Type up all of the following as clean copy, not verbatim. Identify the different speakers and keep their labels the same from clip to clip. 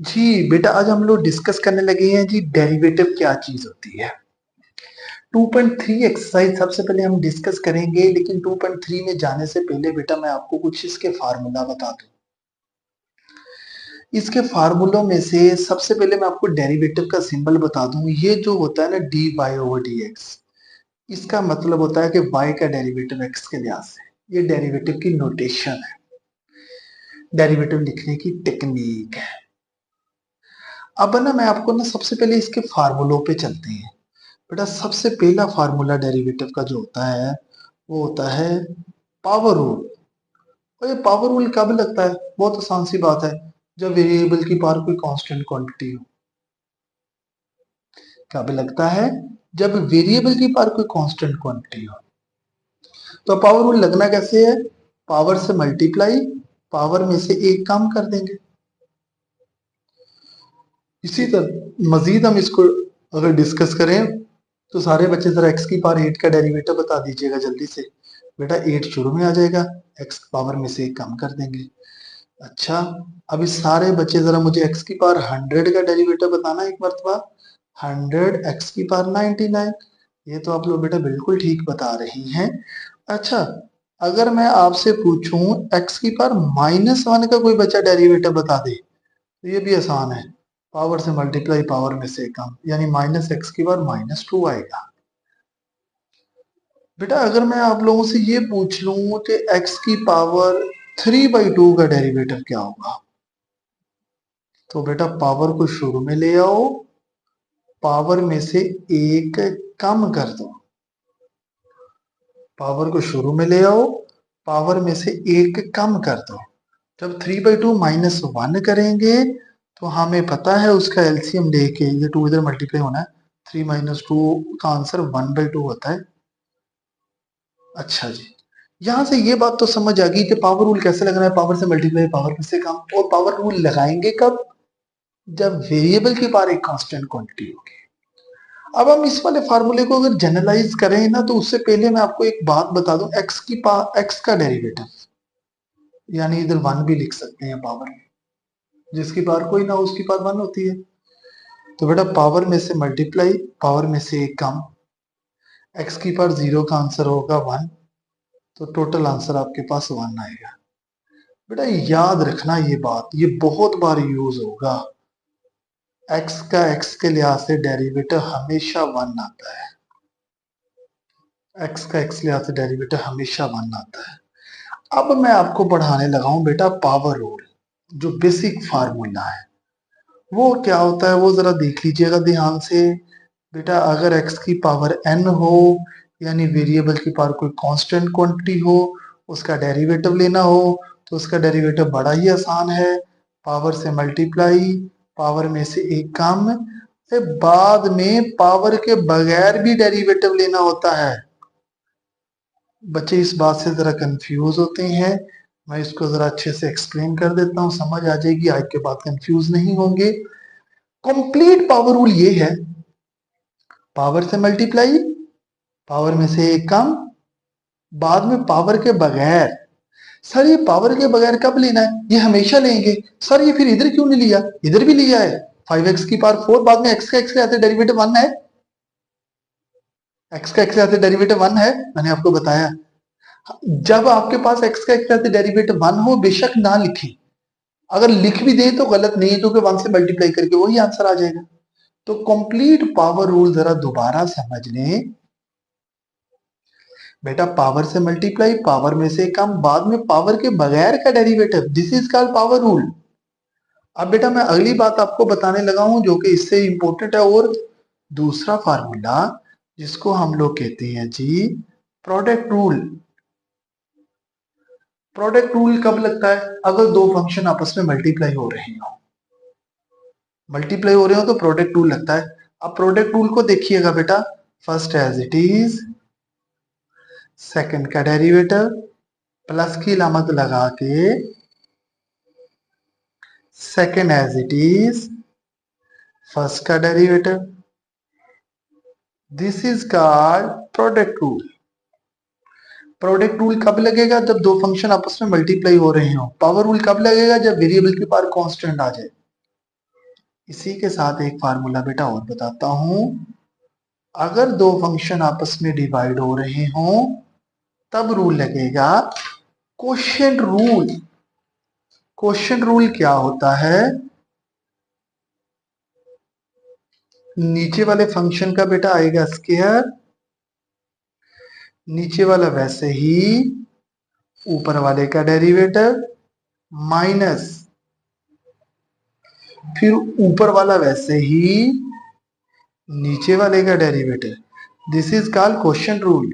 Speaker 1: जी बेटा, आज हम लोग डिस्कस करने लगे हैं जी डेरिवेटिव क्या चीज होती है। 2.3 एक्सरसाइज सबसे पहले हम डिस्कस करेंगे, लेकिन 2.3 में जाने से पहले बेटा मैं आपको कुछ इसके फार्मूला बता दूं। इसके फार्मूलों में से सबसे पहले मैं आपको डेरिवेटिव का सिंबल बता दूं। ये जो होता है ना d y over d x, इसका मतलब होता है कि y का डेरिवेटिव x के लिहाज से। ये डेरिवेटिव की नोटेशन है, डेरिवेटिव लिखने की टेक्निक है। अब ना मैं आपको ना सबसे पहले इसके फार्मूलों पे चलते हैं। बेटा सबसे पहला फार्मूला डेरिवेटिव का जो होता है वो होता है पावर रूल। और ये पावर रूल कब लगता है? बहुत आसान सी बात है, जब वेरिएबल की पावर कोई कांस्टेंट क्वांटिटी हो। कब लगता है? जब वेरिएबल की पावर कोई कांस्टेंट क्वांटिटी हो। तो पावर रूल लगना कैसे है? पावर से मल्टीप्लाई, पावर में से एक कम कर देंगे। इसी तरह मजीद हम इसको अगर डिस्कस करें तो सारे बच्चे जरा x की पावर 8 का डेरिवेटिव बता दीजिएगा जल्दी से। बेटा 8 शुरू में आ जाएगा, x पावर में से एक कम कर देंगे। अच्छा, अब इस सारे बच्चे जरा मुझे x की पावर 100 का डेरिवेटिव बताना एक मरतबा। 100 x की पावर 99। ये तो आप लोग बेटा बिल्कुल ठीक बता रही हैं। अच्छा, अगर मैं आपसे पूछूं x की पावर -1 का कोई बच्चा डेरिवेटिव बता दे, तो ये भी आसान है। पावर से मल्टीप्लाई, पावर में से कम, यानी -x की पावर -2 आएगा। बेटा अगर मैं आप लोगों से ये पूछ लूं कि x की पावर 3/2 का डेरिवेटिव क्या होगा, तो बेटा पावर को शुरू में ले आओ, पावर में से एक कम कर दो। पावर को शुरू में ले आओ, पावर में से एक कम कर दो। जब 3/2 -1 करेंगे तो हमें पता है उसका एलसीएम लेके, ये 2 इधर मल्टीप्लाई होना है, 3 - 2 का आंसर 1/2 होता है। अच्छा जी, यहां से ये बात तो समझ आ गई कि पावर रूल कैसे लगना है, पावर से मल्टीप्लाई, पावर में से कम। और पावर रूल लगाएंगे कब? जब वेरिएबल की पावर एक कांस्टेंट क्वांटिटी होगी। अब हम इस वाले फार्मूले को अगर जनरलाइज करें ना, तो उससे पहले मैं आपको एक बात बता दूं। एक्स का डेरिवेटिव, यानी इधर 1 भी लिख सकते हैं पावर में, जिसकी पावर कोई ना हो उसकी पावर 1 होती है। तो बेटा पावर में से मल्टीप्लाई, पावर में से एक कम, एक्स की पावर 0 का आंसर होगा 1, तो टोटल आंसर आपके पास 1 आएगा। बेटा याद रखना ये बात, ये बहुत बार यूज होगा। एक्स का एक्स के लिहाज से डेरिवेटिव हमेशा 1 आता है। एक्स का एक्स के लिहाज से डेरिवेटिव हमेशा 1 आता है। अब मैं आपको पढ़ाने लगा हूं बेटा पावर रूल, जो बेसिक फार्मूला है। वो क्या होता है वो जरा देख लीजिएगा ध्यान से। बेटा अगर x की पावर n हो, यानी वेरिएबल की पावर कोई कांस्टेंट क्वांटिटी हो, उसका डेरिवेटिव लेना हो, तो उसका डेरिवेटिव बड़ा ही आसान है। पावर से मल्टीप्लाई, पावर में से एक कम। फिर बाद में पावर के बगैर भी डेरिवेटिव लेना होता है। बच्चे इस बात से जरा कंफ्यूज होते हैं, मैं इसको जरा अच्छे से एक्सप्लेन कर देता हूँ, समझ आ जाएगी, आज के बाद कंफ्यूज नहीं होंगे। कंप्लीट पावर रूल ये है, पावर से मल्टीप्लाई, पावर में से एक कम, बाद में पावर के बगैर। सर ये पावर के बगैर कब लेना है? ये हमेशा लेंगे। सर ये फिर इधर क्यों नहीं लिया? इधर भी लिया है। 5x की पावर 4, बाद में x का x के आते डेरिवेटिव 1 है। x का x के आते डेरिवेटिव 1 है, मैंने आपको बताया। जब आपके पास x का x के आते डेरिवेटिव 1 हो, बेशक ना लिखें, अगर लिख भी दे तो गलत नहीं है, क्योंकि 1 से मल्टीप्लाई करके वही आंसर आ जाएगा। तो कंप्लीट पावर रूल जरा दोबारा समझ लें। बेटा पावर से मल्टीप्लाई, पावर में से कम, बाद में पावर के बगैर का derivative, this is called power rule. अब बेटा मैं अगली बात आपको बताने लगा हूं जो कि इससे इंपॉर्टेंट है, और दूसरा फार्मूला जिसको हम लोग कहते हैं जी प्रोडक्ट रूल। प्रोडक्ट रूल कब लगता है? अगर दो फंक्शन आपस में मल्टीप्लाई हो रहे हो, तो प्रोडक्ट रूल लगता है। अब प्रोडक्ट रूल को देखिएगा बेटा, first as it is, second का डेरिवेटिव, प्लस की अलामत लगा के, second as it is, first का derivative. This is called product rule. Product rule कब लगेगा? जब दो फंक्शन आपस में मल्टीप्लाई हो रहे हो। पावर रूल कब लगेगा? जब वेरिएबल की पावर कांस्टेंट आ जाए। इसी के साथ एक फार्मूला बेटा और बताता हूं। अगर दो फंक्शन आपस में डिवाइड हो रहे हों तब रूल लगेगा क्वोशिएंट रूल। क्वोशिएंट रूल क्या होता है? नीचे वाले फंक्शन का बेटा आएगा स्क्वायर, नीचे वाला वैसे ही ऊपर वाले का डेरिवेटिव माइनस फिर ऊपर वाला वैसे ही नीचे वाले का derivative. This is called quotient rule.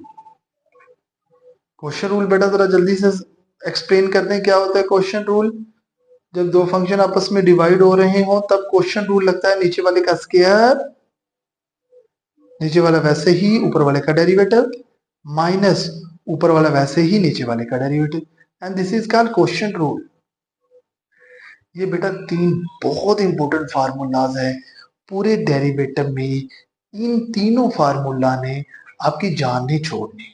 Speaker 1: Quotient rule बेटा जरा जल्दी से एक्सप्लेन करते हैं क्या होता है क्वोशिएंट रूल। जब दो फंक्शन आपस में डिवाइड हो रहे हो तब क्वोशिएंट रूल लगता है नीचे वाले का स्क्वायर, नीचे वाला वैसे ही ऊपर वाले का डेरिवेटिव माइनस ऊपर वाला वैसे ही नीचे वाले का derivative, and this is called quotient rule. ये बेटा तीन बहुत इंपॉर्टेंट फार्मूलाज है पूरे डेरिवेटिव में। इन तीनों फार्मूला ने आपकी जान नहीं छोड़नी,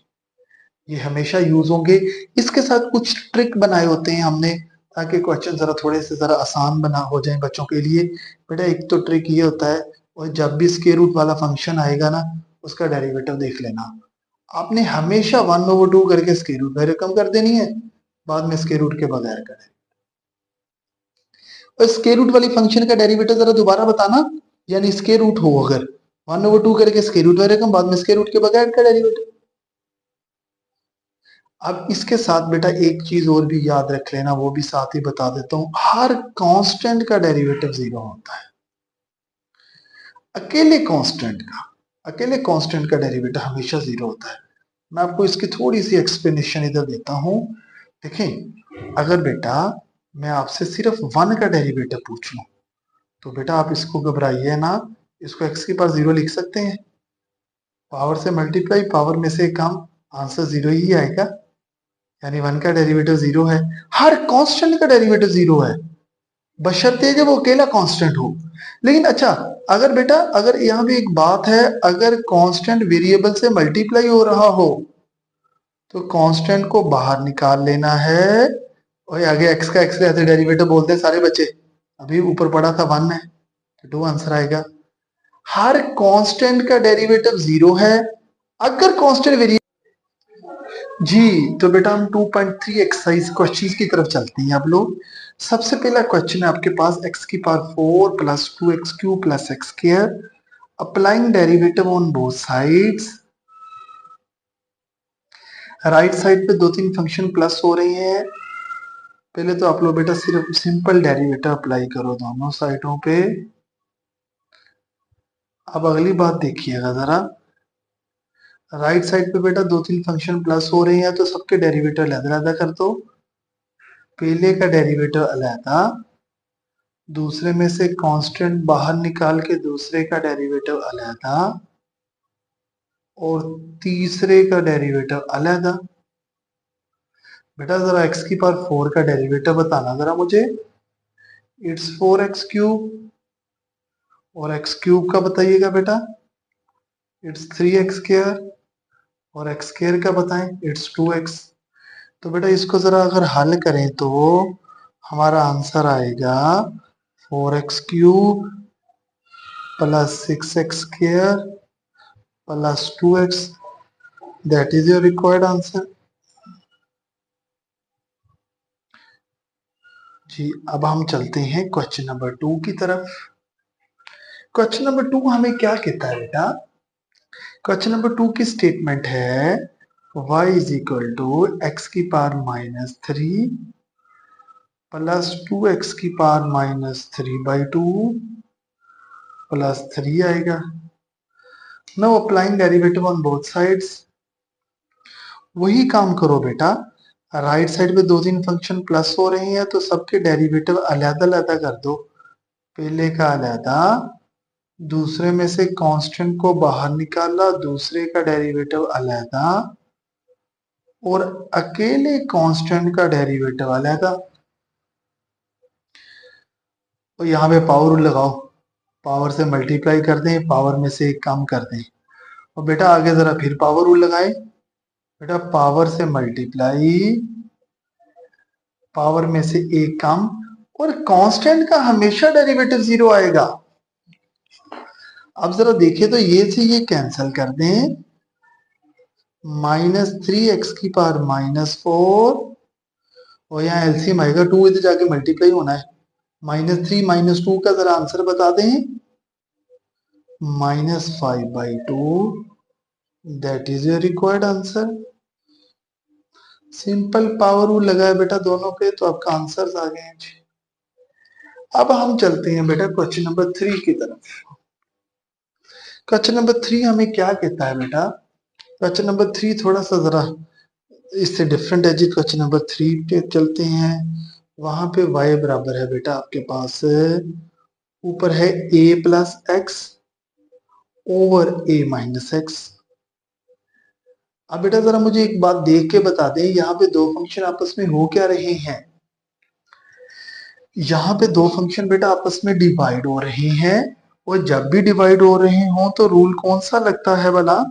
Speaker 1: ये हमेशा यूज होंगे। इसके साथ कुछ ट्रिक बनाए होते हैं हमने ताकि क्वेश्चन जरा थोड़े से जरा आसान बना हो जाए बच्चों के लिए। बेटा एक तो ट्रिक ये होता है, और जब भी स्क्वायर रूट वाला फंक्शन आएगा ना उसका डेरिवेटिव देख लेना। आपने हमेशा 1/2 करके स्क्वायर रूट वैल्यू कम कर देनी है, बाद में स्क्वायर रूट के बगैर करें। और स्क्वायर रूट वाली फंक्शन का डेरिवेटिव जरा दोबारा बताना, यानी स्क्वायर रूट हो अगर 1/2 करके स्क्वायर रूट वैल्यू कम, बाद में स्क्वायर रूट के बगैर का डेरिवेटिव। अब इसके साथ बेटा एक चीज और भी याद रख लेना, वो भी साथ ही बता देता हूं। हर कांस्टेंट का डेरिवेटिव 0 होता है। अकेले कांस्टेंट का डेरिवेटिव हमेशा 0 होता है। मैं आपको इसकी थोड़ी सी एक्सप्लेनेशन इधर देता हूं। देखें, अगर बेटा मैं आपसे सिर्फ 1 का डेरिवेटिव पूछ लूं तो बेटा आप इसको घबराइए ना, इसको x की पावर 0 लिख सकते हैं। पावर से मल्टीप्लाई, पावर में से कम, आंसर 0 ही आएगा। यानी 1 का डेरिवेटिव 0 है। हर कांस्टेंट का डेरिवेटिव 0 है बशर्ते जब वो अकेला कांस्टेंट हो। लेकिन अच्छा, अगर बेटा अगर यहाँ पे एक बात है, अगर कांस्टेंट वेरिएबल से मल्टीप्लाई हो रहा हो तो कांस्टेंट को बाहर निकाल लेना है। और आगे x का x ऐसे डेरिवेटिव बोलते हैं सारे बच्चे, अभी ऊपर पड़ा था 1 है तो 2 आंसर आएगा। हर कांस्टेंट का डेरिवेटिव 0 है अगर कांस्टेंट वेरिएबल। जी तो बेटा हम 2.3 एक्सरसाइज क्वेश्चंस की तरफ चलते हैं अब लोग। सबसे पहला क्वेश्चन है आपके पास x की power 4 plus 2x cube plus x square applying derivative on both sides. Right side पे दो तीन फंक्शन प्लस हो रहे हैं। पहले तो आप लोग बेटा सिर्फ सिंपल डेरिवेटिव अप्लाई करो दोनों साइडों पे। अब अगली बात देखिएगा जरा, राइट साइड पे बेटा दो तीन फंक्शन प्लस हो रहे हैं तो सबके डेरिवेटिव अलग-अलग कर दो। पहले का डेरिवेटिव अलहदा, दूसरे में से कांस्टेंट बाहर निकाल के दूसरे का डेरिवेटिव अलहदा, और तीसरे का डेरिवेटिव अलहदा। बेटा जरा x की पावर 4 का डेरिवेटिव बताना जरा मुझे। इट्स 4x क्यूब, और x क्यूब का बताइएगा बेटा इट्स 3x स्क्वायर, और x स्क्वायर का बताएं इट्स 2x। तो बेटा इसको जरा अगर हल करें तो हमारा आंसर आएगा 4x cube plus 6x square plus 2x। That is your required answer. जी अब हम चलते हैं क्वेश्चन नंबर 2 की तरफ। क्वेश्चन नंबर 2 हमें क्या कहता है बेटा? क्वेश्चन नंबर 2 की स्टेटमेंट है y is equal to x की पावर -3 प्लस 2x की पावर -3/2 प्लस 3 आएगा। Now applying derivative on both sides. वही काम करो बेटा, राइट साइड पे दो तीन फंक्शन प्लस हो रहे हैं तो सबके डेरिवेटिव अलग-अलग कर दो। पहले का अलहदा, दूसरे में से कांस्टेंट को बाहर निकाला, दूसरे का डेरिवेटिव अलहदा, और अकेले कांस्टेंट का डेरिवेटिव अलहदा। तो यहाँ पे पावर रूल लगाओ, पावर से मल्टीप्लाई कर दें, पावर में से एक कम कर दें। और बेटा आगे जरा फिर पावर रूल लगाएं। बेटा पावर से मल्टीप्लाई, पावर में से एक कम, और कांस्टेंट का हमेशा डेरिवेटिव 0 आएगा। अब जरा देखिए तो ये से ये कैंसिल कर दें, -3x⁻⁻4 और यहाँ एलसीएम आएगा 2 इधर जाके मल्टीप्लाई होना है, -3 -2 का जरा आंसर बता दें, -5/2, that is your required answer. Simple power rule लगा है बेटा दोनों पे, तो आपका आंसर आ गए हैं। अब हम चलते हैं बेटा क्वेश्चन नंबर 3 की तरफ। क्वेश्चन नंबर 3 हमें क्या कहता है बेटा? क्वेश्चन नंबर 3 थोड़ा सा जरा इससे डिफरेंट है जी। क्वेश्चन नंबर 3 पे चलते हैं। वहां पे y बराबर है बेटा आपके पास, ऊपर है a+x ओवर a-x। अब बेटा जरा मुझे एक बात देख के बता दें, यहाँ पे दो फंक्शन आपस में हो क्या रहे हैं? यहाँ पे दो फंक्शन बेटा आपस में डिवाइड हो रहे हैं, और जब भी डिवाइड हो रहे हो तो रूल कौन सा लगता है भला?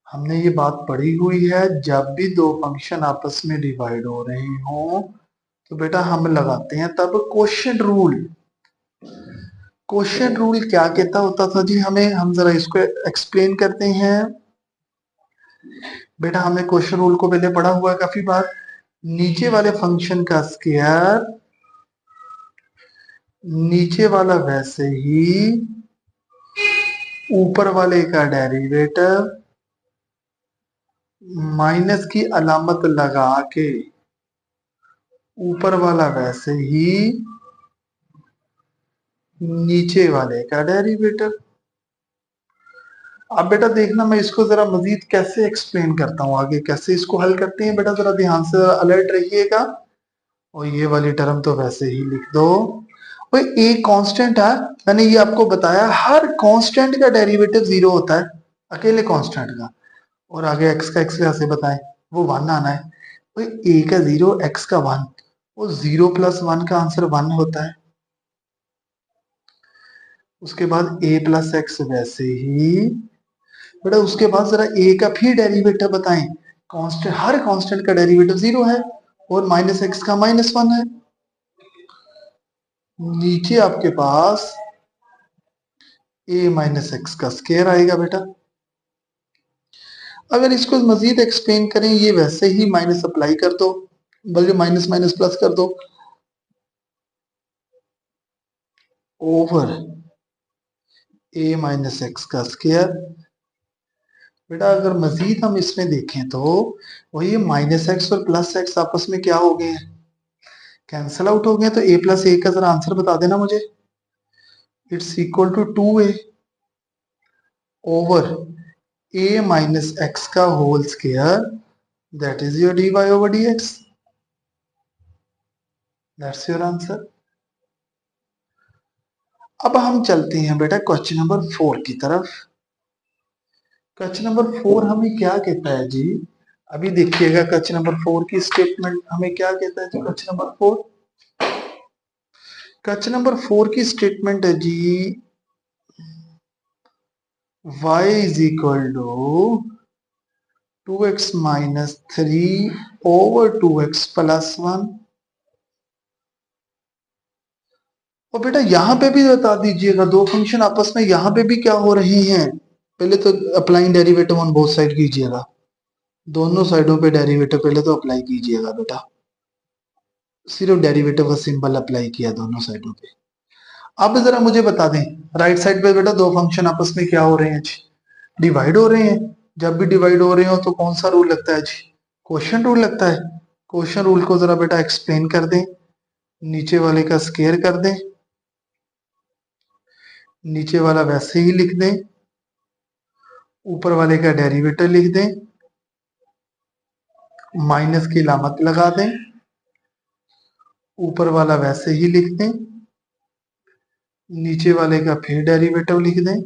Speaker 1: हमने ये बात पढ़ी हुई है, जब भी दो फंक्शन आपस में डिवाइड हो रहे हो तो बेटा हम लगाते हैं तब क्वोशिएंट रूल। क्वोशिएंट रूल क्या कहता होता था जी हमें? हम जरा इसको एक्सप्लेन करते हैं। बेटा हमने क्वोशिएंट रूल को पहले पढ़ा हुआ है काफी बार। नीचे वाले फंक्शन का स्क्वायर नीचे वाला वैसे ही ऊपर वाले का डेरिवेटिव माइनस की अलामत लगा के ऊपर वाला वैसे ही नीचे वाले का डेरिवेटिव। अब बेटा देखना मैं इसको जरा मजीद कैसे एक्सप्लेन करता हूँ, आगे कैसे इसको हल करते हैं बेटा, जरा ध्यान से अलर्ट रहिएगा। और ये वाली टर्म तो वैसे ही लिख दो। भाई ए कांस्टेंट है, मैंने ये आपको बताया हर कांस्टेंट का डेरिवेटिव 0 होता है, अकेले कांस्टेंट का। और आगे एक्स का एक्स कैसे बताएं, वो 1 आना है। भाई ए का 0 एक्स का 1, वो 0 + 1 का आंसर 1 होता है। उसके बाद a+x वैसे ही बेटा, उसके बाद जरा a का फिर डेरिवेटिव बताएं। कांस्टेंट, हर कांस्टेंट का डेरिवेटिव 0 है, और -x का -1 है। नीचे आपके पास a-x का स्क्वायर आएगा बेटा। अगर इसको मजीद एक्सप्लेन करें, ये वैसे ही माइनस अप्लाई कर दो, बल्कि माइनस माइनस प्लस कर दो, ओवर a-x का स्क्वायर। बेटा अगर मजीद हम इसमें देखें तो वही -x और +x आपस में क्या हो गए हैं? कैंसल आउट हो गए। तो a+a का जरा आंसर बता देना मुझे। It's equal to 2a over a-x का whole square, that is your dy/dx। That's your answer. अब हम चलते हैं बेटा क्वेश्चन नंबर 4 की तरफ। क्वेश्चन नंबर 4 हमें क्या कहता है जी? अभी देखिएगा क्वेश्चन नंबर 4 की स्टेटमेंट हमें क्या कहता है जी। क्वेश्चन नंबर 4, क्वेश्चन नंबर 4 की स्टेटमेंट है जी, y is equal to 2x - 3 over 2x + 1। और बेटा यहाँ पे भी बता दीजिएगा, दो फंक्शन आपस में यहाँ पे भी क्या हो रहे हैं? पहले तो applying derivative on both side कीजिएगा, दोनों साइडों पे डेरिवेटिव पहले तो अप्लाई कीजिएगा बेटा। सिर्फ डेरिवेटिव का सिंबल अप्लाई किया दोनों साइडों पे। अब जरा मुझे बता दें, राइट साइड पे बेटा दो फंक्शन आपस में क्या हो रहे हैं जी? डिवाइड हो रहे हैं। जब भी डिवाइड हो रहे हो तो कौन सा रूल लगता है जी? क्वोशिएंट रूल लगता है। क्वोशिएंट रूल को जरा बेटा एक्सप्लेन कर दें। नीचे वाले का स्क्वायर कर दें, नीचे वाला वैसे ही लिख दें, ऊपर वाले का डेरिवेटिव लिख दें, माइनस की अलामत लगा दें, ऊपर वाला वैसे ही लिख दें, नीचे वाले का फिर डेरिवेटिव लिख दें।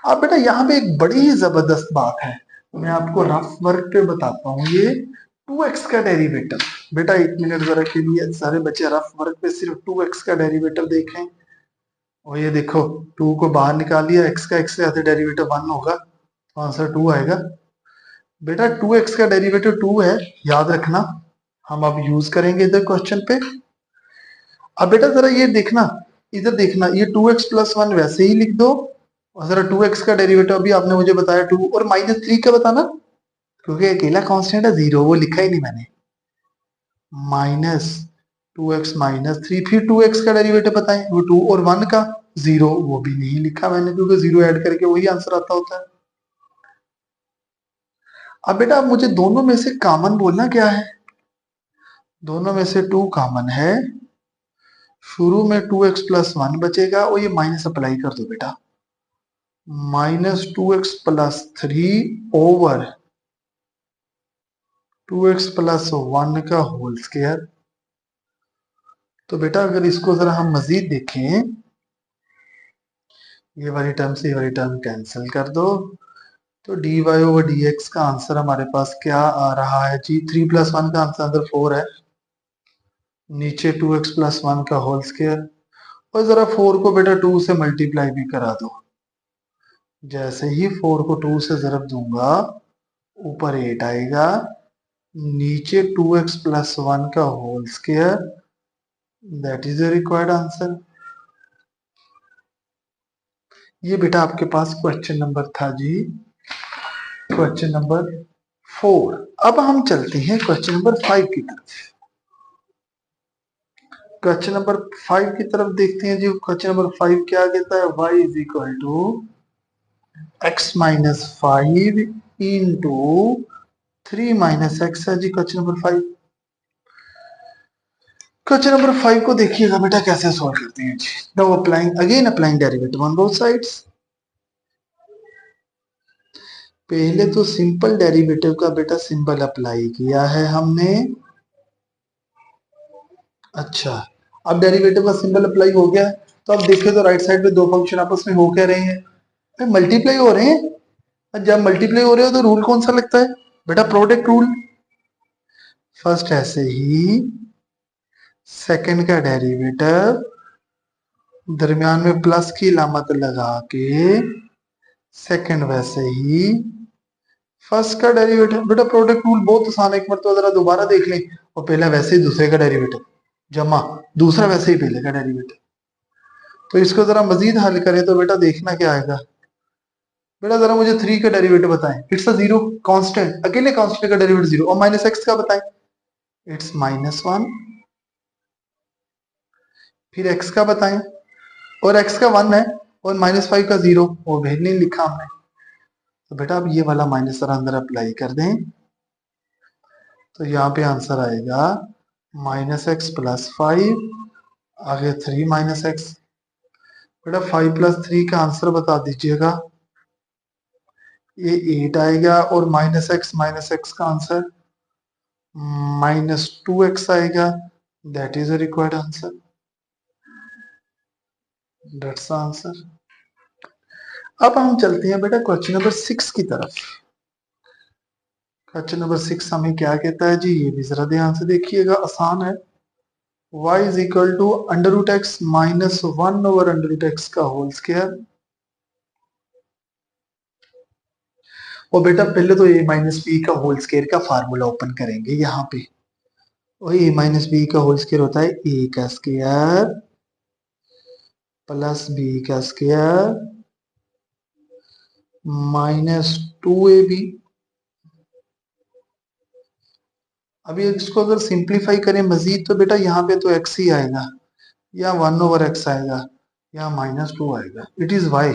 Speaker 1: अब बेटा यहाँ पे एक बड़ी ही जबरदस्त बात है, मैं आपको रफ वर्क पे बताता हूँ। ये 2x का डेरिवेटिव, बेटा एक मिनट जरा के लिए सारे बच्चे रफ वर्क पे सिर्फ 2x का डेरिवेटिव देखें। और ये देखो 2 को बाहर निकाल लिया, x का x से आते डेरिवेटिव 1 होगा, तो आंसर 2 आएगा। बेटा 2x का डेरिवेटिव 2 है, याद रखना। हम अब यूज करेंगे इधर क्वेश्चन पे। अब बेटा जरा ये देखना, इधर देखना, ये 2x+1 वैसे ही लिख दो, और जरा 2x का डेरिवेटिव अभी आपने मुझे बताया 2, और -3 का बताना, क्योंकि अकेला कांस्टेंट है 0, वो लिखा ही नहीं मैंने। -2x-3, फिर 2x का डेरिवेटिव बताएं, वो 2 और 1 का 0, वो भी नहीं लिखा मैंने, क्योंकि 0 ऐड करके वही आंसर आता होता है। अब बेटा आप मुझे दोनों में से कॉमन बोलना क्या है। दोनों में से 2 कॉमन है, शुरू में 2x+1 बचेगा, और ये माइनस अप्लाई कर दो बेटा, -2x+3 ओवर 2x+1 का होल स्क्वायर। तो बेटा अगर इसको जरा हम मजीद देखें, ये वाली टर्म से ये वाली टर्म कैंसिल कर दो, तो dy/dx का आंसर हमारे पास क्या आ रहा है जी, 3+1 का आंसर अंदर 4 है, नीचे 2x+1 का होल स्क्वायर, और जरा 4 को बेटा 2 से मल्टीप्लाई भी करा दो। जैसे ही 4 को 2 से ज़रब दूंगा, ऊपर 8 आएगा, नीचे 2x+1 का whole square, that is the required answer. ये बेटा आपके पास क्वेश्चन नंबर था जी, क्वेश्चन नंबर 4। अब हम चलते हैं क्वेश्चन नंबर 5 की तरफ। क्वेश्चन नंबर 5 की तरफ देखते हैं जी। क्वेश्चन नंबर 5 क्या कहता है, y is equal to x-5 into 3 - x है जी, क्वेश्चन नंबर 5। क्वेश्चन नंबर 5 को देखिएगा बेटा कैसे सॉल्व करते हैं जी। Now applying derivative on both sides. पहले तो सिंपल डेरिवेटिव का बेटा सिंबल अप्लाई किया है हमने। अच्छा, अब डेरिवेटिव का सिंबल अप्लाई हो गया है, तो अब देखिए तो राइट साइड पे दो फंक्शन आपस में हो क्या रहे हैं, मल्टीप्लाई हो रहे हैं। और जब मल्टीप्लाई हो रहे हो तो रूल कौन सा लगता है बेटा, प्रोडक्ट रूल। फर्स्ट ऐसे ही, सेकंड का डेरिवेटिव, दरमियान में प्लस की अलामत लगा के, सेकंड वैसे ही, फर्स्ट का डेरिवेटिव। बेटा प्रोडक्ट रूल बहुत आसान है, एक मरतबा जरा दोबारा देख लें। और पहला वैसे ही दूसरे का डेरिवेटिव जमा, दूसरा वैसे ही पहले का डेरिवेटिव। तो इसको जरा मजीद हल करें तो बेटा देखना क्या आएगा। बेटा जरा मुझे 3 का डेरिवेटिव बताएं, इट्स अ जीरो कांस्टेंट, अकेले कांस्टेंट का डेरिवेटिव जीरो, और -x का बताएं, इट्स -1, फिर x का बताएं, और x का 1 है, और -5 का 0, वो भी नहीं लिखा हमने। तो बेटा अब ये वाला माइनस जरा अंदर अप्लाई कर दें, तो यहाँ पे आंसर आएगा -x+5, आगे 3 - x। बेटा 5+3 का आंसर बता दीजिएगा। ये 8 आएगा, और -x का आंसर -2x आएगा, that is a required answer, that's the answer. अब हम चलते हैं बेटा क्वेश्चन नंबर 6 की तरफ। क्वेश्चन नंबर 6 हमें क्या कहता है जी, ये भी जरा ध्यान से देखिएगा, आसान है। y is equal to √x -1 over √x का होल स्क्वायर। और बेटा पहले तो a-b का होल स्क्वायर का फार्मूला ओपन करेंगे यहाँ पे। और a-b का होल स्क्वायर होता है a का स्क्वायर प्लस b का स्क्वायर -2ab। अभी इसको अगर सिंप्लीफाई करें मजीद, तो बेटा यहाँ पे तो x ही आएगा, या 1 ओवर x आएगा, या -2 आएगा, it is y।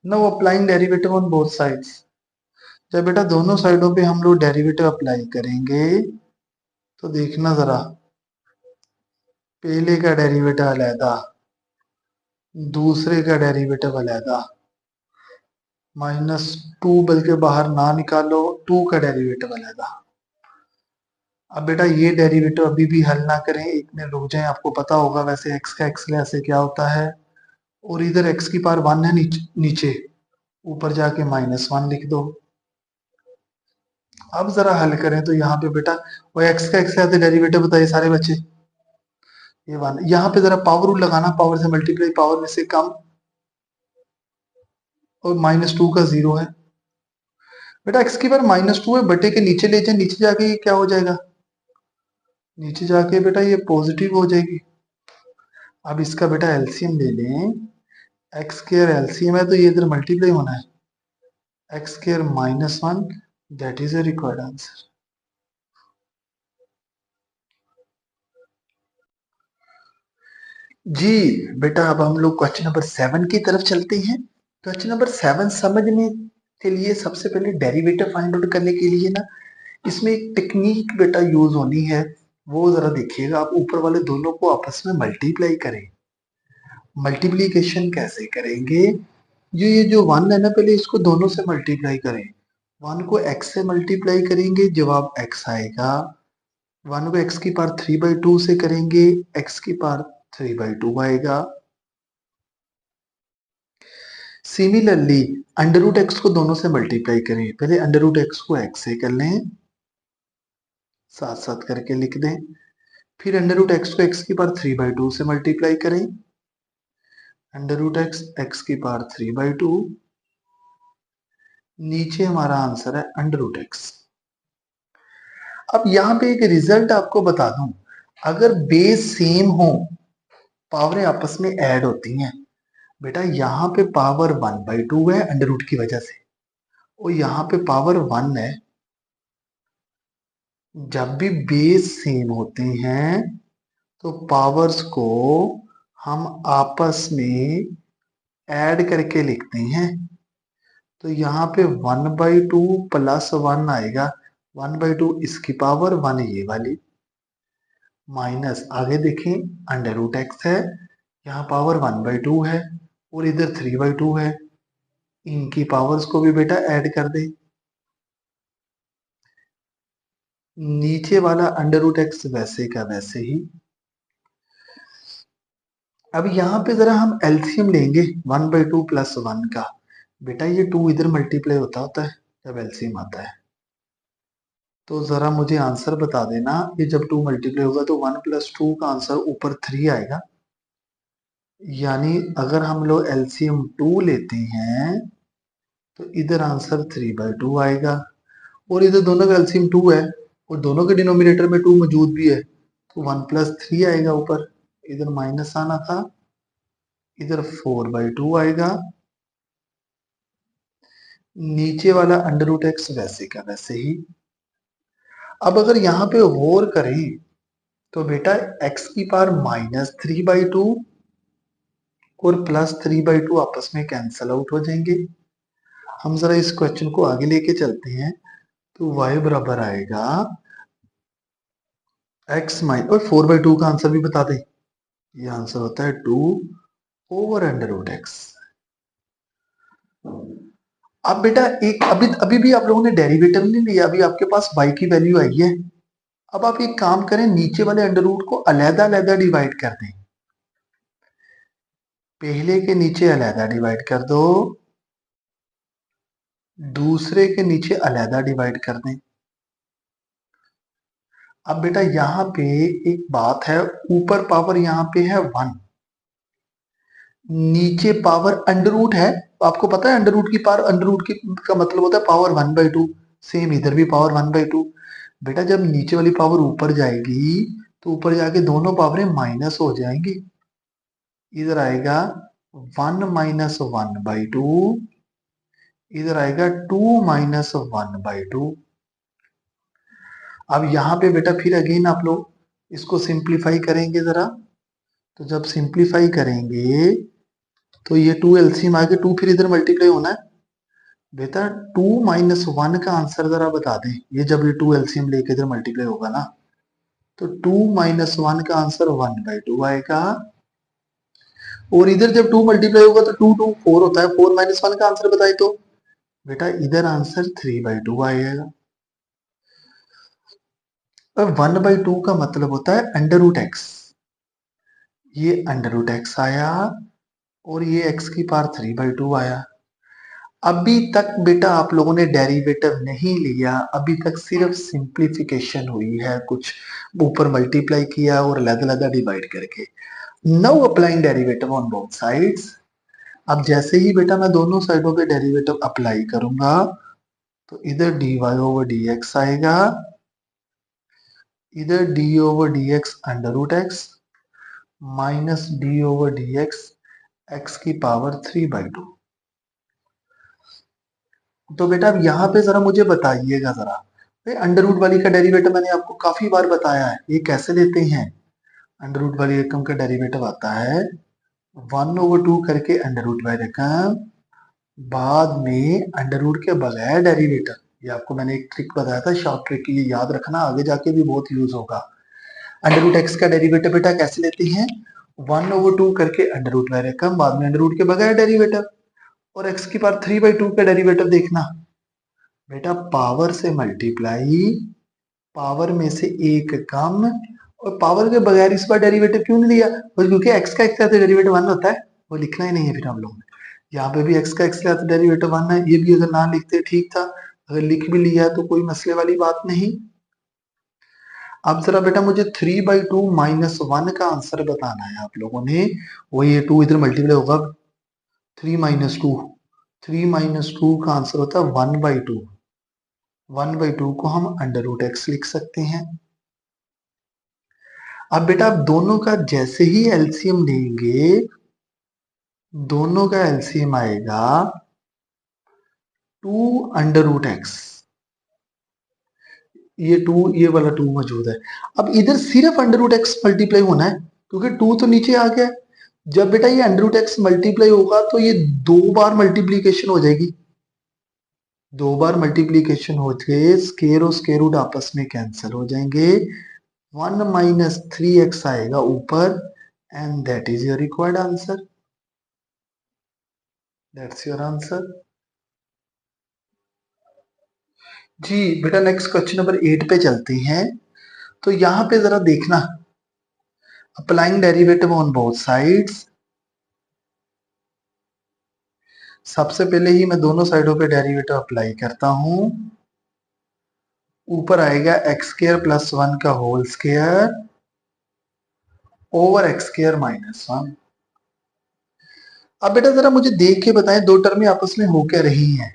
Speaker 1: Now applying derivative on both sides. जब बेटा दोनों साइडों पे हम लोग डेरिवेटिव अप्लाई करेंगे, तो देखना जरा, पहले का डेरिवेटिव अलहदा, दूसरे का डेरिवेटिव अलहदा, -2 बल्कि बाहर ना निकालो, 2 का डेरिवेटिव अलहदा। अब बेटा ये डेरिवेटिव अभी भी हल ना करें, एक में रुक जाएं, आपको पता होगा वैसे x का x ले से क्या होता है, और इधर x की पावर 1 है, नीचे ऊपर जाके -1 लिख दो। अब जरा हल करें तो यहाँ पे बेटा वो x का x ले आते डेरिवेटिव बताइए सारे बच्चे, ये 1। यहाँ पे जरा पावर रूल लगाना, पावर से मल्टीप्लाई, पावर में से कम, और -2 का 0 है। बेटा x की पावर -2 है, बटे के नीचे ले जाए, नीचे जाके ये क्या हो जाएगा, नीचे जाके बेटा ये पॉजिटिव हो जाएगी। अब इसका बेटा एलसीएम ले लें, एक्स स्क्वायर एलसीएम है तो ये इधर मल्टीप्लाई होना है, x square minus one, that is a required answer. जी बेटा अब हम लोग क्वेश्चन नंबर 7 की तरफ चलते हैं। क्वेश्चन नंबर 7 समझने के लिए सबसे पहले डेरिवेटिव फाइंड आउट करने के लिए ना इसमें एक टेक्निक बेटा यूज होनी है, वो जरा देखिएगा। आप ऊपर वाले दोनों को आपस में मल्टीप्लाई करें। मल्टीप्लीकेशन कैसे करेंगे? ये जो वन है ना, पहले इसको दोनों से मल्टीप्लाई करें। वन को एक्स से मल्टीप्लाई करेंगे, जवाब एक्स आएगा। वन को एक्स की पावर 3/2 से करेंगे, एक्स की पावर 3/2 आएगा। सिमिलरली अंडर रूट एक्स को दोनों से मल्टीप्लाई करें, पहले अंडर रूट एक्स को एक्स से कर लें, साथ साथ करके लिख दें। फिर अंडर रूट एक्स को एक्स की पावर 3/2 से मल्टीप्लाई करें, अंडर रूट एक्स एक्स की पावर 3/2। नीचे हमारा आंसर है अंडर रूट एक्स। अब यहां पे एक रिजल्ट आपको बता दूं, अगर बेस सेम हो पावरें आपस में ऐड होती हैं। बेटा यहाँ पे पावर 1/2 है अंडर रूट की वजह से, और यहाँ पे पावर 1 है। जब भी बेस सेम होते हैं तो पावर्स को हम आपस में ऐड करके लिखते हैं। तो यहाँ पे 1/2 प्लस 1 आएगा, 1/2 इसकी पावर 1 ये वाली, माइनस आगे देखें अंडर रूट एक्स है, यहाँ पावर 1/2 है और इधर 3/2 है। इनकी पावर्स को भी बेटा ऐड कर दे। नीचे वाला अंडर रूट एक्स वैसे का वैसे ही। अब यहाँ पे जरा हम एलसीएम लेंगे 1/2 प्लस 1 का। बेटा ये 2 इधर मल्टीप्लाई होता है जब एलसीएम आता है। तो जरा मुझे आंसर बता देना, ये जब 2 मल्टीप्लाई होगा तो 1 + 2 का आंसर ऊपर 3 आएगा। यानी अगर हम लोग एलसीएम 2 लेते हैं तो इधर आंसर 3/2 आएगा, और इधर दोनों का एलसीएम 2 है और दोनों के डिनोमिनेटर में 2 मौजूद भी है, तो 1 + 3 आएगा ऊपर। इधर माइनस आना था, इधर 4/2 आएगा। नीचे वाला अंडर रूट एक्स वैसे का वैसे ही। अब अगर यहाँ पे और करें तो बेटा x की पावर -3/2 और +3/2 आपस में कैंसल आउट हो जाएंगे। हम जरा इस क्वेश्चन को आगे लेके चलते हैं, तो y बराबर आएगा x माइनस, और 4/2 का आंसर भी बता दें, ये आंसर होता है 2/√x। अब बेटा एक अभी अभी भी आप लोगों ने डेरिवेटिव नहीं लिया, अभी आपके पास y की वैल्यू आई है। अब आप एक काम करें, नीचे वाले अंडर रूट को अलग-अलग डिवाइड कर दें। पहले के नीचे अलग डिवाइड कर दो, दूसरे के नीचे अलग डिवाइड कर दें। अब बेटा यहाँ पे एक बात है, ऊपर पावर यहाँ पे है 1, नीचे पावर अंडर रूट है। आपको पता है अंडर रूट की पावर, अंडर रूट की का मतलब होता है पावर 1/2। सेम इधर भी पावर 1/2। बेटा जब नीचे वाली पावर ऊपर जाएगी तो ऊपर जाके दोनों पावरें माइनस हो जाएंगी। इधर आएगा 1 - 1/2, इधर आएगा 2 - 1/2। अब यहाँ पे बेटा फिर अगेन आप लोग इसको सिंप्लीफाई करेंगे जरा। तो जब सिंप्लीफाई करेंगे तो ये 2 एलसीएम आगे, 2 फिर इधर मल्टीप्लाई होना है। बेटा 2 - 1 का आंसर जरा बता दें, ये जब ये 2 एलसीएम लेके इधर मल्टीप्लाई होगा ना, तो 2 - 1 का आंसर 1/2 आएगा। और इधर जब 2 मल्टीप्लाई होगा तो 2 2 4 होता है, 4 - 1 का आंसर बताए तो बेटा इधर आंसर 3/2 आएगा। अब 1/2 का मतलब होता है अंडर रूट एक्स। ये अंडर रूट एक्स आया और ये एक्स की पावर 3/2 आया। अभी तक बेटा आप लोगों ने डेरिवेटिव नहीं लिया, अभी तक सिर्फ सिंप्लीफिकेशन हुई है, कुछ ऊपर मल्टीप्लाई किया और अलग अलग डिवाइड करके। Now applying derivative on both sides. अब जैसे ही बेटा मैं दोनों साइडों पे डेरिवेटिव अप्लाई करूंगा तो इधर dy/dx आएगा, इधर d over d x under root x minus d over d x x की पावर 3/2। तो बेटा अब यहाँ पे जरा मुझे बताइएगा जरा, अंडर रूट वाली का डेरिवेटिव मैंने आपको काफी बार बताया है, ये कैसे लेते हैं। अंडर रूट वाली रकम का डेरिवेटिव आता है 1/2 करके अंडर रूट वाली रकम, बाद में अंडर रूट के बगैर डेरिवेटिव। ये आपको मैंने एक ट्रिक बताया था, शॉर्ट ट्रिक, ये याद रखना, आगे जाके भी बहुत यूज होगा। अंडर रूट एक्स का डेरिवेटिव बेटा कैसे लेते हैं, 1/2 करके अंडर रूट वाली रकम, बाद में अंडर रूट के बगैर डेरिवेटिव। और एक्स की पावर 3/2 का डेरिवेटिव देखना बेटा, पावर से मल्टीप्लाई, पावर में से एक कम, और पावर के बगैर इस बार डेरिवेटिव क्यों नहीं लिया, बस क्योंकि एक्स का एक्स से डेरिवेटिव 1 होता है, वो लिखना ही नहीं है फिर हम लोग ने। यहाँ पे भी एक्स का एक्स से डेरिवेटिव 1 है, ये भी अगर ना लिखते ठीक था, अगर लिख भी लिया तो कोई मसले वाली बात नहीं। अब जरा बेटा मुझे 3/2 माइनस 1 का आंसर बताना है आप लोगों ने। वही 2 इधर मल्टीप्लाई होगा, 3 माइनस 2, 3 माइनस 2 का आंसर होता है 1/2। 1/2 को हम अंडर रूट एक्स लिख सकते हैं। अब बेटा आप दोनों का जैसे ही एलसीएम लेंगे, दोनों का एलसीएम आएगा 2 अंडर रूट एक्स, ये 2, ये वाला 2 मौजूद है। अब इधर सिर्फ अंडर रूट एक्स मल्टीप्लाई होना है, क्योंकि 2 तो नीचे आ गया। जब बेटा ये अंडर रूट एक्स मल्टीप्लाई होगा तो ये 2 बार मल्टीप्लीकेशन हो जाएगी, 2 बार मल्टीप्लीकेशन होके स्केयर और स्केयर रूट आपस में कैंसिल हो जाएंगे, 1 माइनस 3x आएगा ऊपर, and that is your required answer, that's your answer. जी बेटा नेक्स्ट क्वेश्चन नंबर 8 पे चलते हैं। तो यहां पे जरा देखना, applying derivative on both sides. सबसे पहले ही मैं दोनों साइडों पे डेरिवेटिव अप्लाई करता हूं। ऊपर आएगा एक्स स्क्वायर प्लस 1 का whole square over x square minus 1। अब बेटा जरा मुझे देख के बताएं, दो टर्म आपस में हो क्या रही हैं।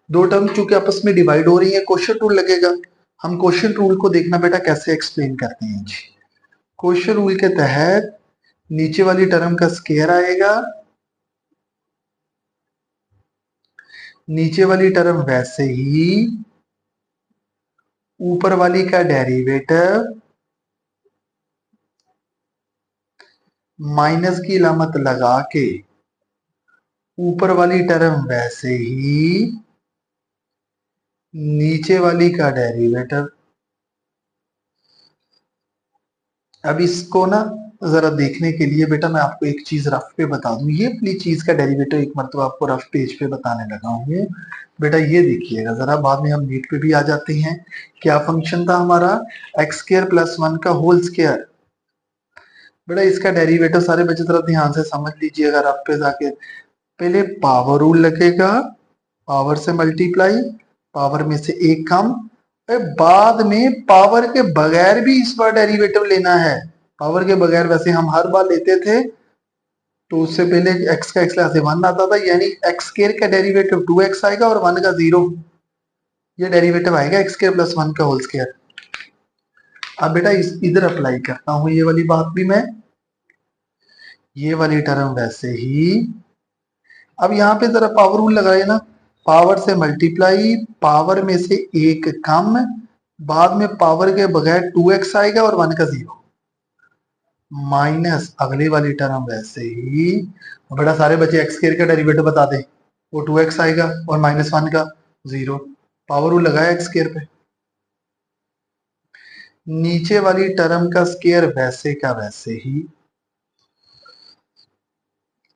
Speaker 1: दो टर्म चूंकि आपस में डिवाइड हो रही है, क्वोशिएंट रूल लगेगा। हम क्वोशिएंट रूल को देखना बेटा कैसे एक्सप्लेन करते हैं जी। क्वोशिएंट रूल के तहत नीचे वाली टर्म का स्क्वायर आएगा, नीचे वाली टर्म वैसे ही, ऊपर वाली का डेरिवेटिव, माइनस की अलामत लगा के ऊपर वाली टर्म वैसे ही, नीचे वाली का डेरिवेटिव। अब इसको ना जरा देखने के लिए बेटा मैं आपको एक चीज रफ पे बता दूं, ये वाली चीज का डेरिवेटिव एक मतलब आपको रफ पेज पे बताने लगा हूँ बेटा। ये देखिएगा जरा, बाद में हम नीट पे भी आ जाते हैं। क्या फंक्शन था हमारा, एक्स स्क्वायर प्लस 1 का होल स्क्वायर। बेटा इसका डेरिवेटिव सारे बच्चे तरफ ध्यान से समझ लीजिएगा, रफ पे जाके पहले पावर रूल लगेगा, पावर से मल्टीप्लाई, पावर में से एक कम, बाद में पावर के बगैर भी इस बार डेरिवेटिव लेना है। पावर के बगैर वैसे हम हर बार लेते थे, तो उससे पहले एक्स का एक्स से 1 आता था, यानी एक्स स्क्वायर का डेरिवेटिव 2x आएगा और 1 का 0, ये डेरिवेटिव आएगा एक्स स्क्वायर प्लस 1 का होल स्क्वायर। अब बेटा इस इधर अप्लाई करता हूं ये वाली बात भी मैं, ये वाली टर्म वैसे ही। अब यहाँ पे जरा पावर रूल लगाए ना, पावर से मल्टीप्लाई, पावर में से एक कम, बाद में पावर के बगैर 2x आएगा और 1 का 0, माइनस अगली वाली टर्म वैसे ही। बेटा सारे बच्चे एक्स स्क्वायर का डेरिवेटिव बता दे, वो 2x आएगा और माइनस 1 का 0, पावर रूल लगाया एक्स स्क्वायर पे। नीचे वाली टर्म का स्क्वायर वैसे का वैसे ही।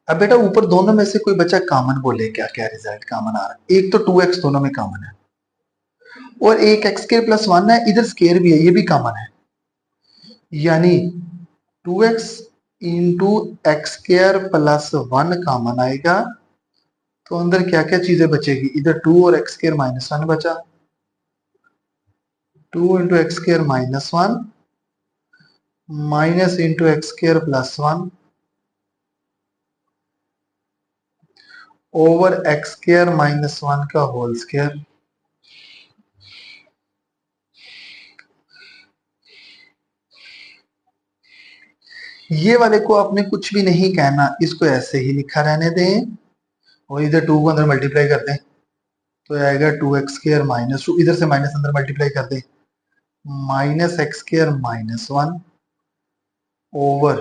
Speaker 1: अब बेटा ऊपर दोनों में से कोई बच्चा कॉमन बोले, क्या क्या रिजल्ट कॉमन आ रहा है, एक तो 2x दोनों में कॉमन है, और एक एक्स स्क्वायर प्लस 1 है, इधर स्क्वायर भी है, ये भी कॉमन है, यानी 2x into x square plus 1 common आएगा। तो अंदर क्या क्या चीजें बचेगी, इधर 2 और एक्स स्क्वायर माइनस 1 बचा, 2 into x square minus 1 minus into x square plus 1 over x square minus 1 का होल स्क्वायर। ये वाले को आपने कुछ भी नहीं कहना, इसको ऐसे ही लिखा रहने दें और इधर 2 को अंदर मल्टीप्लाई कर दें तो आएगा 2x² -2, इधर से माइनस अंदर मल्टीप्लाई कर दें -x² -1 ओवर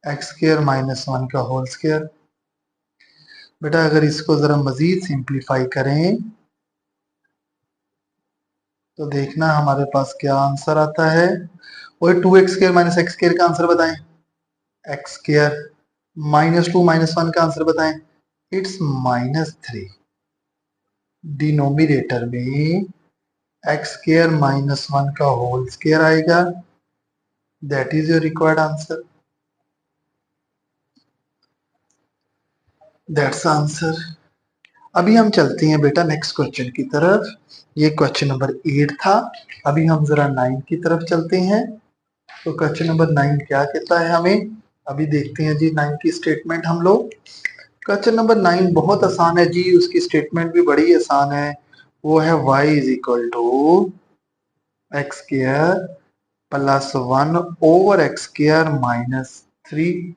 Speaker 1: x² -1 का होल स्क्वायर। बेटा अगर इसको जरा मजीद सिंप्लीफाई करें तो देखना हमारे पास क्या आंसर आता है। और 2x² -x² का आंसर बताएं, x² -2 -1 का आंसर बताएं, इट्स -3। डिनोमिनेटर में x² -1 का होल स्क्वायर आएगा, that is your required answer, that's answer. अभी हम चलते हैं बेटा नेक्स्ट क्वेश्चन की तरफ। ये क्वेश्चन नंबर 8 था। अभी हम जरा 9 की तरफ चलते हैं। तो क्वेश्चन नंबर 9 क्या कहता है हमें, अभी देखते हैं जी 9 की स्टेटमेंट हम लोग। क्वेश्चन नंबर 9 बहुत आसान है जी, उसकी स्टेटमेंट भी बड़ी आसान है। वो है y is equal to x² +1 over x² -3।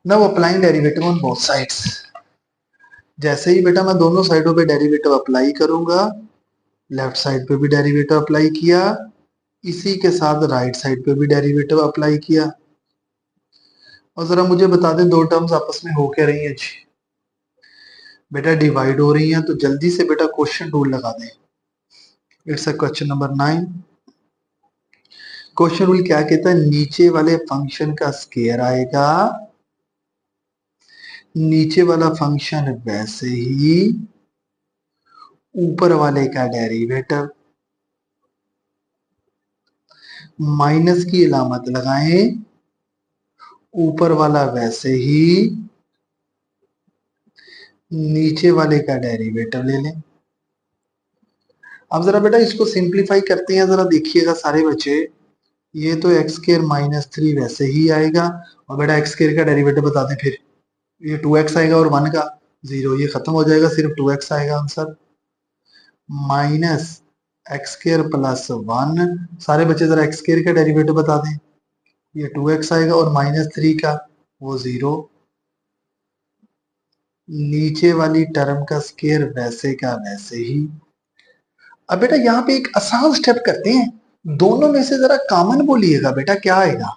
Speaker 1: Now applying derivative on both sides. जैसे ही बेटा मैं दोनों साइडों पे डेरिवेटिव अप्लाई करूंगा, लेफ्ट साइड पे भी डेरिवेटिव अप्लाई किया, इसी के साथ राइट साइड पे भी डेरिवेटिव अप्लाई किया। और जरा मुझे बता दें दो टर्म्स आपस में हो क्या रही है जी, बेटा डिवाइड हो रही हैं, तो जल्दी से बेटा क्वेश्चन रूल लगा दें। It's a question number 9। Question rule क्या कहता है, नीचे वाले फंक्शन का स्क्वायर आएगा, नीचे वाला फंक्शन वैसे ही ऊपर वाले का डेरिवेटिव, माइनस की अलामत लगाएं, ऊपर वाला वैसे ही नीचे वाले का डेरिवेटिव ले लें। अब जरा बेटा इसको सिंप्लीफाई करते हैं, जरा देखिएगा सारे बच्चे। ये तो x² -3 वैसे ही आएगा, और बेटा x² का डेरिवेटिव बता दें फिर, ये 2x आएगा और 1 का 0, ये खत्म हो जाएगा, सिर्फ 2x आएगा आंसर। -x² +1, सारे बच्चे जरा x² का डेरिवेटिव बता दें, ये 2x आएगा और -3 का वो 0। नीचे वाली टर्म का स्क्वायर वैसे का वैसे ही। अब बेटा यहाँ पे एक आसान स्टेप करते हैं, दोनों में से जरा कॉमन बोलिएगा बेटा क्या आएगा।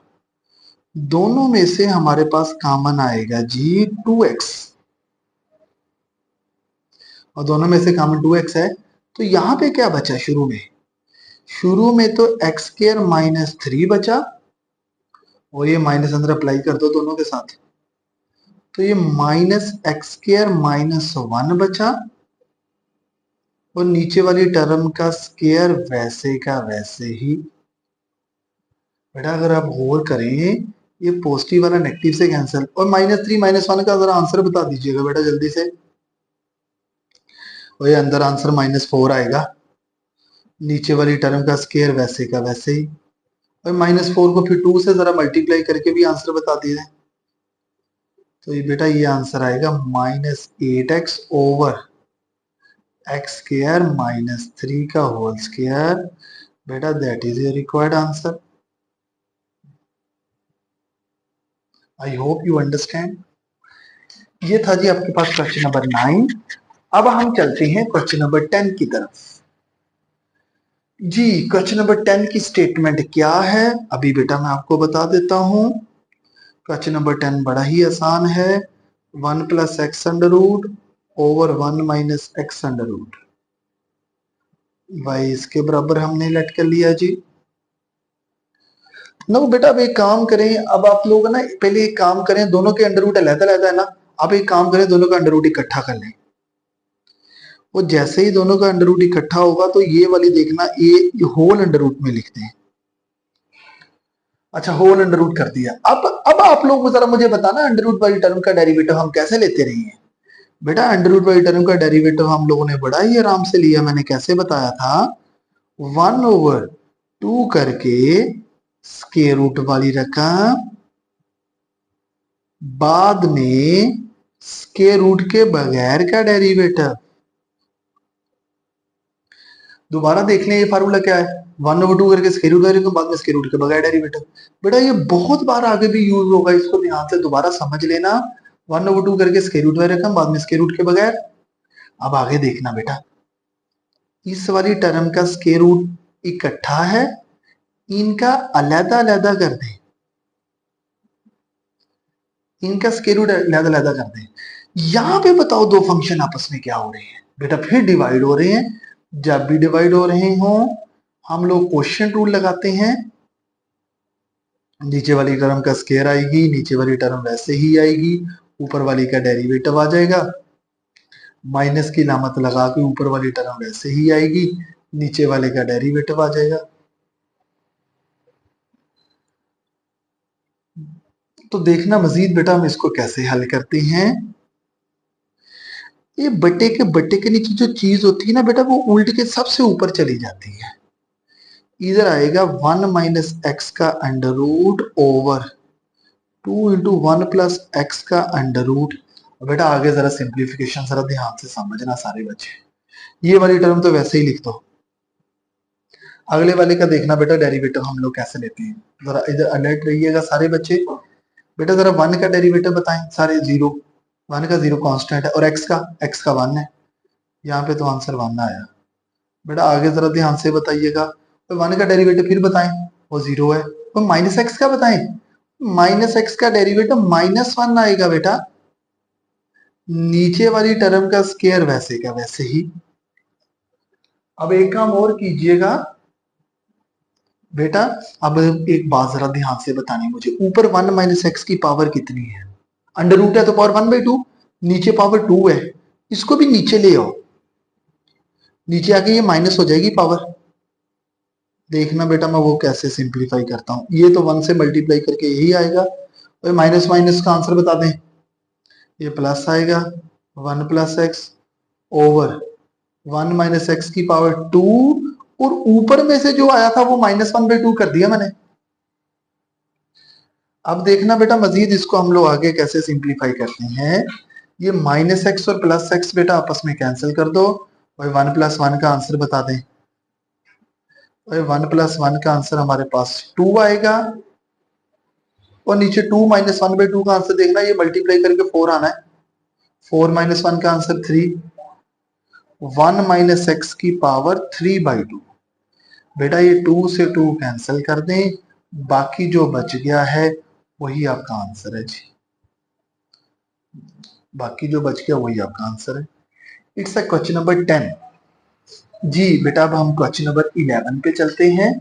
Speaker 1: दोनों में से हमारे पास कॉमन आएगा जी 2x, और दोनों में से कॉमन 2x है, तो यहाँ पे क्या बचा शुरू में, शुरू में तो x² -3 बचा, और ये माइनस अंदर अप्लाई कर दो दोनों के साथ, तो ये -x² -1 बचा, और नीचे वाली टर्म का स्क्वायर वैसे का वैसे ही। बेटा अगर आप गौर करें, ये पॉजिटिव वाला नेगेटिव से कैंसिल, और -3 -1 का जरा आंसर बता दीजिएगा बेटा जल्दी से। और ये अंदर आंसर -4 आएगा, नीचे वाली टर्म का स्क्वायर वैसे का वैसे ही, और -4 को फिर 2 से जरा मल्टीप्लाई करके भी आंसर बता दीजिए। तो ये बेटा ये आंसर आएगा -8x ओवर x² -3 का होल स्क्वायर। बेटा that is your required answer. I hope you understand. ये था जी आपके पास क्वेश्चन नंबर 9। अब हम चलते हैं क्वेश्चन नंबर 10 की तरफ। जी क्वेश्चन नंबर 10 की स्टेटमेंट क्या है, अभी बेटा मैं आपको बता देता हूं। क्वेश्चन नंबर 10 बड़ा ही आसान है, 1 + x² ओवर 1 - x²। भाई इसके बराबर हमने लेट कर लिया जी। नो बेटा अब एक काम करें, अब आप लोग ना पहले एक काम करें, दोनों के अंडर रूट अलग-अलग है ना, अब एक काम करें दोनों का अंडर रूट इकट्ठा कर लें। और जैसे ही दोनों का अंडर रूट इकट्ठा होगा तो ये वाली देखना, ये होल अंडर रूट में लिखते हैं। अच्छा होल अंडर रूट कर दिया। अब आप लोग जरा मुझे बताना अंडर रूट वाली टर्म का डेरिवेटिव हम कैसे लेते रहे हैं। बेटा अंडर रूट वाली टर्म का डेरिवेटिव हम लोगों ने बड़ा ही आराम से लिया, मैंने कैसे बताया था, 1/2 करके स्क्वायर रूट वाली रकम, बाद में स्क्वायर रूट के बगैर का डेरिवेटिव, दोबारा देख लें ये फार्मूला क्या है, 1/2 करके स्क्वायर रूट डेरिवेटिव बाद में स्क्वायर रूट के बगैर डेरिवेटिव। बेटा ये बहुत बार आगे भी यूज होगा, इसको ध्यान से दोबारा समझ लेना। 1/2 करके स्क्वायर रूट डेरिवेटिव बाद में स्क्वायर रूट के बगैर। अब आगे देखना बेटा, इस वाली टर्म का स्क्वायर रूट इकट्ठा है, इनका अलग अलग कर दें, इनका स्क्वायर रूट अलग अलग कर दें। यहां पे बताओ दो फंक्शन आपस में क्या हो रहे हैं बेटा, फिर डिवाइड हो रहे हैं। जब भी डिवाइड हो रहे हो हम लोग क्वोशिएंट रूल लगाते हैं, नीचे वाली टर्म का स्क्वायर आएगी, नीचे वाली टर्म वैसे ही आएगी, ऊपर वाली का डेरिवेटिव आ जाएगा, माइनस की लामत लगा के ऊपर वाली टर्म वैसे ही आएगी, नीचे वाले का डेरिवेटिव आ जाएगा। तो देखना मजीद बेटा हम इसको कैसे हल करते हैं। ये बट्टे के नीचे जो चीज होती है ना बेटा, वो उल्ट के सबसे ऊपर चली जाती है। इधर आएगा 1 माइनस एक्स का under root over 2 into 1 plus x का अंडर रूट। बेटा आगे जरा सिंप्लीफिकेशन जरा ध्यान से समझना सारे बच्चे, ये वाली टर्म तो वैसे ही लिख दो, अगले वाले का देखना बेटा डेरिवेटिव हम लोग कैसे लेते हैं। जरा इधर अलर्ट रहिएगा सारे बच्चे। बेटा जरा 1 का डेरिवेटिव बताएं सारे, 0, 1 का 0 कांस्टेंट है, और x का 1 है, यहाँ पे तो आंसर 1 आया। बेटा आगे जरा ध्यान से बताइएगा, तो 1 का डेरिवेटिव फिर बताएं, वो 0 है। तो माइनस एक्स का बताएं, माइनस एक्स का डेरिवेटिव -1 आएगा बेटा, नीचे वाली टर्म का स्क्वायर वैसे का वैसे ही। अब एक काम और कीजिएगा बेटा, अब एक बात जरा ध्यान से बतानी मुझे, ऊपर 1 माइनस एक्स की पावर कितनी है, अंडर रूट है तो पावर 1/2, नीचे पावर 2 है, इसको भी नीचे ले आओ, नीचे आके ये माइनस हो जाएगी पावर। देखना बेटा मैं वो कैसे सिंप्लीफाई करता हूं, ये तो 1 से मल्टीप्लाई करके यही आएगा, और माइनस माइनस का आंसर बता दें, ये प्लस आएगा 1 plus x over 1 minus x की पावर 2, और ऊपर में से जो आया था वो -1/2 कर दिया मैंने। अब देखना बेटा मजीद इसको हम लोग आगे कैसे सिंप्लीफाई करते हैं। ये माइनस एक्स और प्लस एक्स बेटा आपस में कैंसिल कर दो, और 1 प्लस 1 का आंसर बता दें, और 1 प्लस 1 का आंसर हमारे पास 2 आएगा, और नीचे 2 -1/2 का आंसर देखना, ये मल्टीप्लाई करके 4 आना है, 4 - 1 का आंसर 3, 1 माइनस एक्स की पावर 3/2। बेटा ये 2 से 2 कैंसिल कर दें, बाकी जो बच गया है वही आपका आंसर है जी, बाकी जो बच गया वही आपका आंसर है। इट्स अ क्वेश्चन नंबर 10 जी। बेटा अब हम क्वेश्चन नंबर 11 पे चलते हैं।